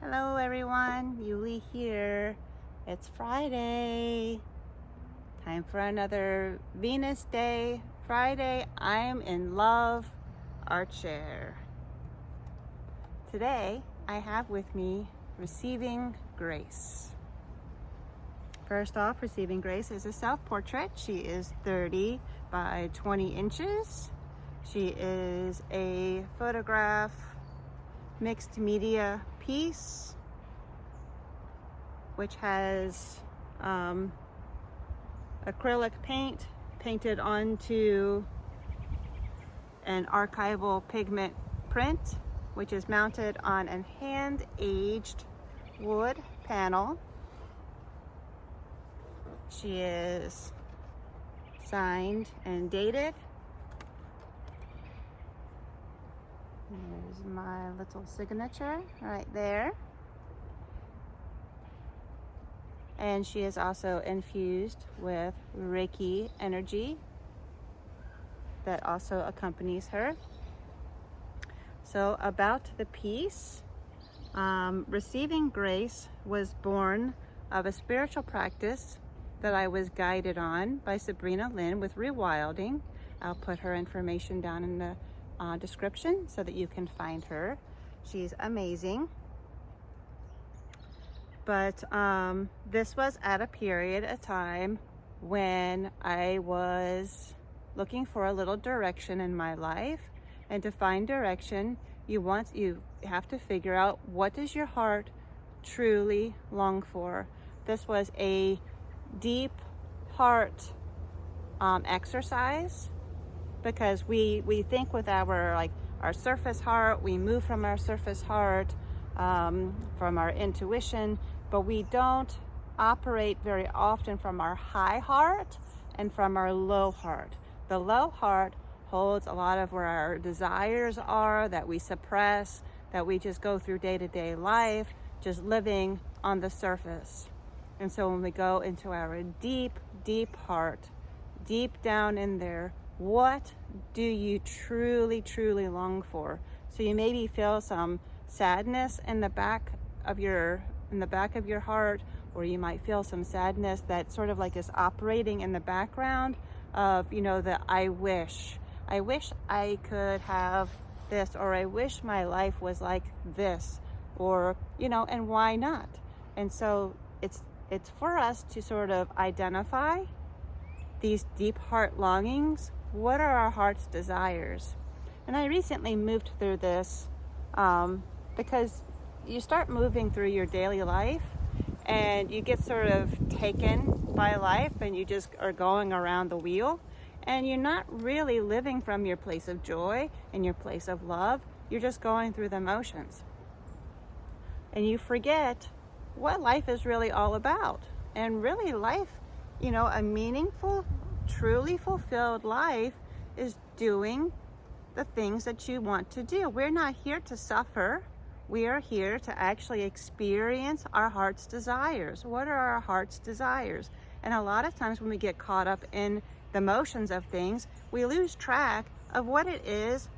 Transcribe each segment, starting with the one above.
Hello everyone, Yuli here. It's Friday. Time for another Venus Day. Friday, I'm in love, art share. Today, I have with me Receiving Grace. First off, Receiving Grace is a self-portrait. She is 30 by 20 inches. She is a photograph mixed media piece, which has acrylic paint painted onto an archival pigment print, which is mounted on a hand-aged wood panel. She is signed and dated. There's my little signature right there. And she is also infused with Reiki Energy that also accompanies her. So about the piece, Receiving Grace was born of a spiritual practice that I was guided on by Sabrina Lynn with rewilding. I'll put her information down in the description so that you can find her. She's amazing. But this was at a period of time when I was looking for a little direction in my life. And to find direction, you have to figure out, what does your heart truly long for? This was a deep heart exercise, because we think with our surface heart, we move from our surface heart, from our intuition, but we don't operate very often from our high heart and from our low heart. The low heart holds a lot of where our desires are, that we suppress, that we just go through day-to-day life, just living on the surface. And so when we go into our deep, deep heart, deep down in there, what do you truly, truly long for? So you maybe feel some sadness in the back of your heart, or you might feel some sadness that sort of like is operating in the background of, the I wish I could have this, or I wish my life was like this, or, and why not? And so it's for us to sort of identify these deep heart longings. What are our heart's desires? And I recently moved through this because you start moving through your daily life and you get sort of taken by life, and you just are going around the wheel, and you're not really living from your place of joy and your place of love. You're just going through the motions. And you forget what life is really all about. And really life, a meaningful, truly fulfilled life is doing the things that you want to do. We're not here to suffer. We are here to actually experience our heart's desires. What are our heart's desires? And a lot of times when we get caught up in the motions of things, we lose track of what it is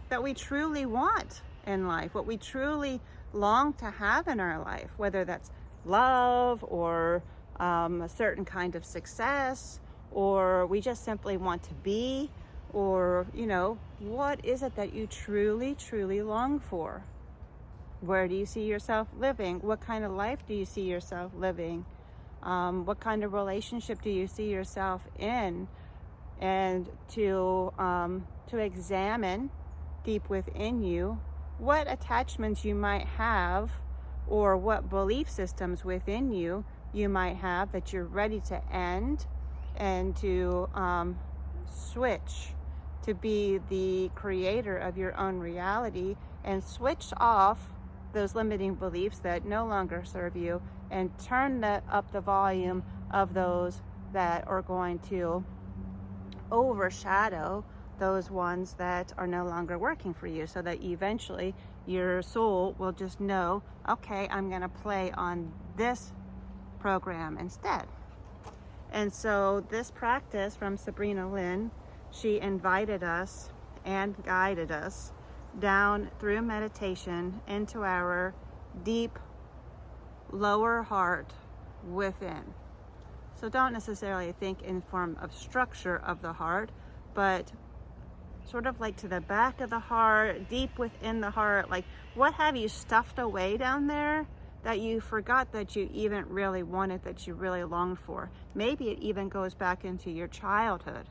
that we truly want in life, what we truly long to have in our life, whether that's love or a certain kind of success, or we just simply want to be, or, what is it that you truly, truly long for? Where do you see yourself living? What kind of life do you see yourself living? What kind of relationship do you see yourself in? And to examine deep within you what attachments you might have, or what belief systems within you might have that you're ready to end, and to switch to be the creator of your own reality, and switch off those limiting beliefs that no longer serve you, and turn up the volume of those that are going to overshadow those ones that are no longer working for you, so that eventually your soul will just know, okay, I'm going to play on this program instead. And so this practice from Sabrina Lynn, she invited us and guided us down through meditation into our deep lower heart within. So don't necessarily think in form of structure of the heart, but sort of like to the back of the heart, deep within the heart. Like, what have you stuffed away down there that you forgot that you even really wanted, that you really longed for? Maybe it even goes back into your childhood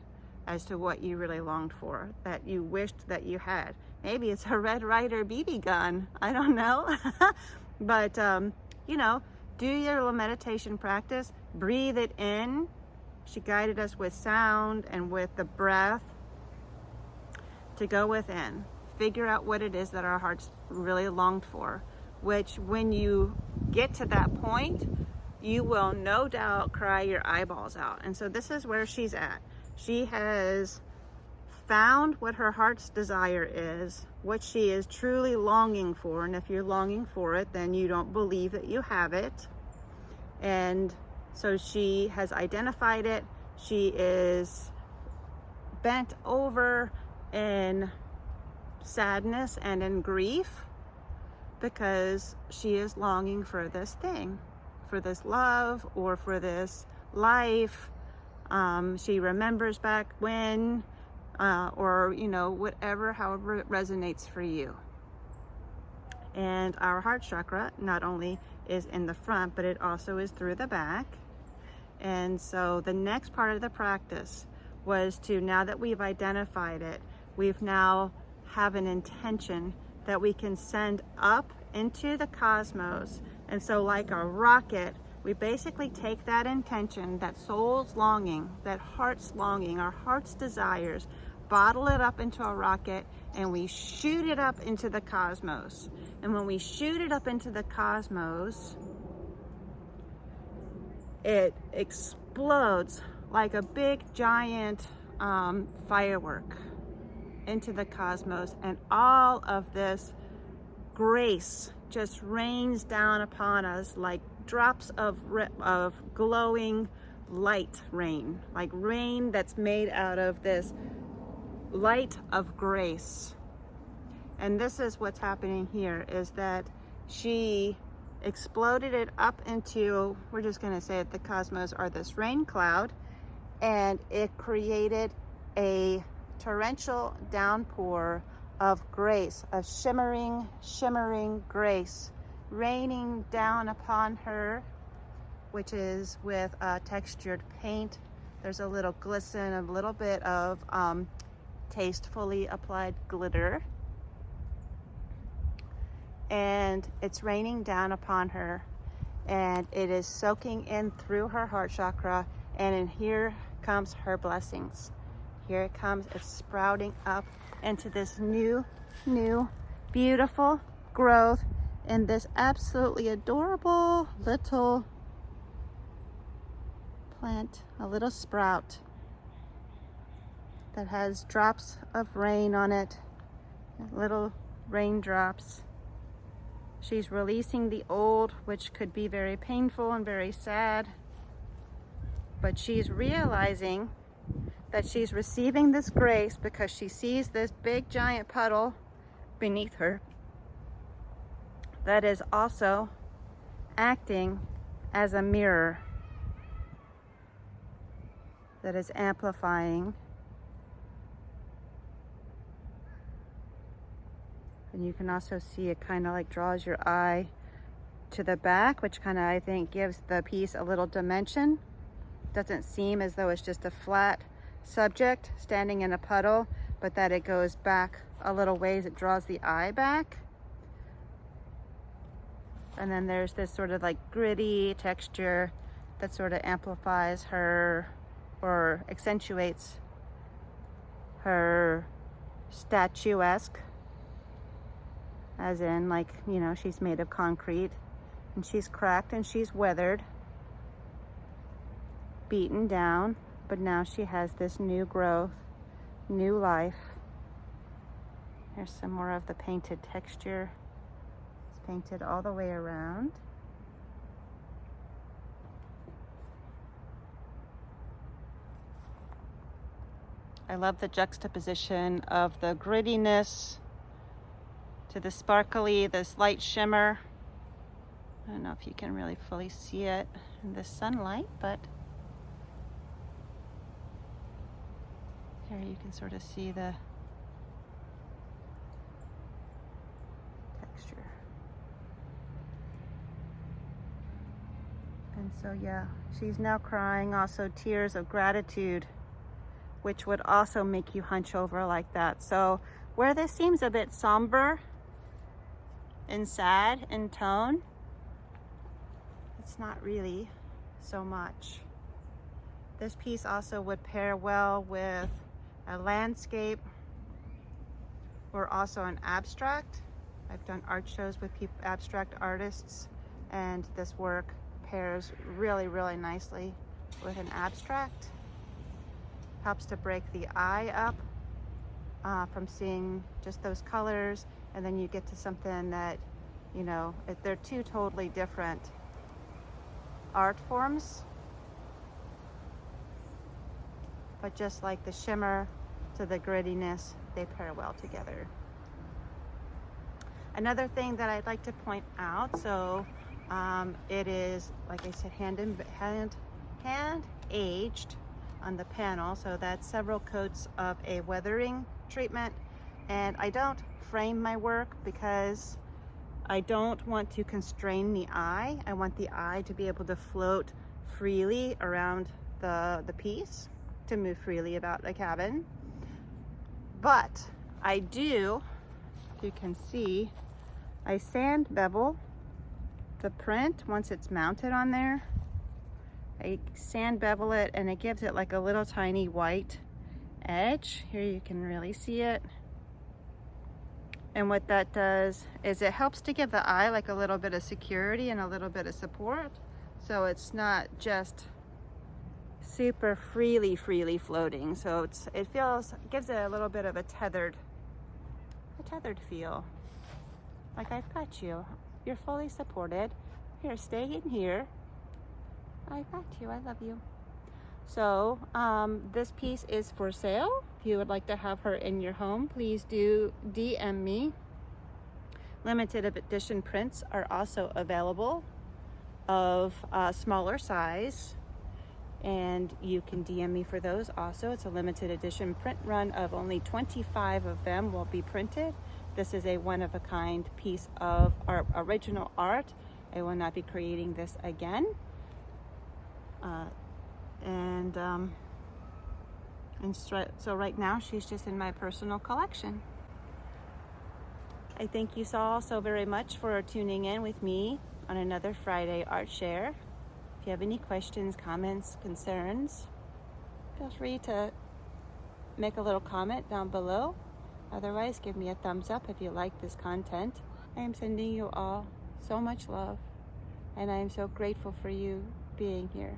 as to what you really longed for, that you wished that you had. Maybe it's a Red Ryder BB gun. I don't know. But, you know, do your little meditation practice. Breathe it in. She guided us with sound and with the breath to go within. Figure out what it is that our hearts really longed for, which when you get to that point, you will no doubt cry your eyeballs out. And so this is where she's at. She has found what her heart's desire is, what she is truly longing for. And if you're longing for it, then you don't believe that you have it. And so she has identified it. She is bent over in sadness and in grief because she is longing for this thing, for this love or for this life. She remembers back when, or, you know, whatever, however it resonates for you. And our heart chakra not only is in the front, but it also is through the back. And so the next part of the practice was to, now that we've identified it, we've now have an intention that we can send up into the cosmos. And so like a rocket, we basically take that intention, that soul's longing, that heart's longing, our heart's desires, bottle it up into a rocket, and we shoot it up into the cosmos. And when we shoot it up into the cosmos, it explodes like a big giant firework into the cosmos, and all of this grace just rains down upon us like drops of glowing light rain, like rain that's made out of this light of grace. And this is what's happening here, is that she exploded it up into, we're just going to say it, the cosmos, or this rain cloud, and it created a torrential downpour of grace, of shimmering grace raining down upon her, which is with textured paint. There's a little glisten, a little bit of tastefully applied glitter, and it's raining down upon her, and it is soaking in through her heart chakra, and in here comes her blessings. Here it comes, it's sprouting up into this new, beautiful growth in this absolutely adorable little plant, a little sprout that has drops of rain on it, little raindrops. She's releasing the old, which could be very painful and very sad, but she's realizing that she's receiving this grace because she sees this big giant puddle beneath her that is also acting as a mirror, that is amplifying. And you can also see it kind of like draws your eye to the back, which kind of, I think, gives the piece a little dimension. Doesn't seem as though it's just a flat subject standing in a puddle, but that it goes back a little ways, it draws the eye back. And then there's this sort of like gritty texture that sort of amplifies her or accentuates her statuesque, as in, like, you know, she's made of concrete and she's cracked and she's weathered, beaten down, but now she has this new growth, new life. Here's some more of the painted texture. It's painted all the way around. I love the juxtaposition of the grittiness to the sparkly, this light shimmer. I don't know if you can really fully see it in the sunlight, but here you can sort of see the texture. And so yeah, she's now crying also tears of gratitude, which would also make you hunch over like that. So where this seems a bit somber and sad in tone, it's not really so much. This piece also would pair well with a landscape or also an abstract. I've done art shows with abstract artists, and this work pairs really, really nicely with an abstract. Helps to break the eye up from seeing just those colors, and then you get to something that, you know, they're two totally different art forms, but just like the shimmer to the grittiness, they pair well together. Another thing that I'd like to point out, so it is, like I said, hand aged on the panel, so that's several coats of a weathering treatment. And I don't frame my work because I don't want to constrain the eye. I want the eye to be able to float freely around the piece, to move freely about the cabin. But I do, if you can see, I sand bevel the print once it's mounted on there. I sand bevel it, and it gives it like a little tiny white edge. Here you can really see it. And what that does is it helps to give the eye like a little bit of security and a little bit of support. So it's not just super freely floating. So it gives it a little bit of a tethered feel. Like, I've got you. You're fully supported. Here, stay in here. I got you. I love you. So this piece is for sale. If you would like to have her in your home, please do DM me. Limited edition prints are also available of smaller size, and you can DM me for those also. It's a limited edition print run of only 25 of them will be printed. This is a one-of-a-kind piece of our original art. I will not be creating this again. So right now she's just in my personal collection. I thank you all so very much for tuning in with me on another Friday Art Share. If you have any questions, comments, concerns, feel free to make a little comment down below. Otherwise, give me a thumbs up if you like this content. I am sending you all so much love, and I am so grateful for you being here.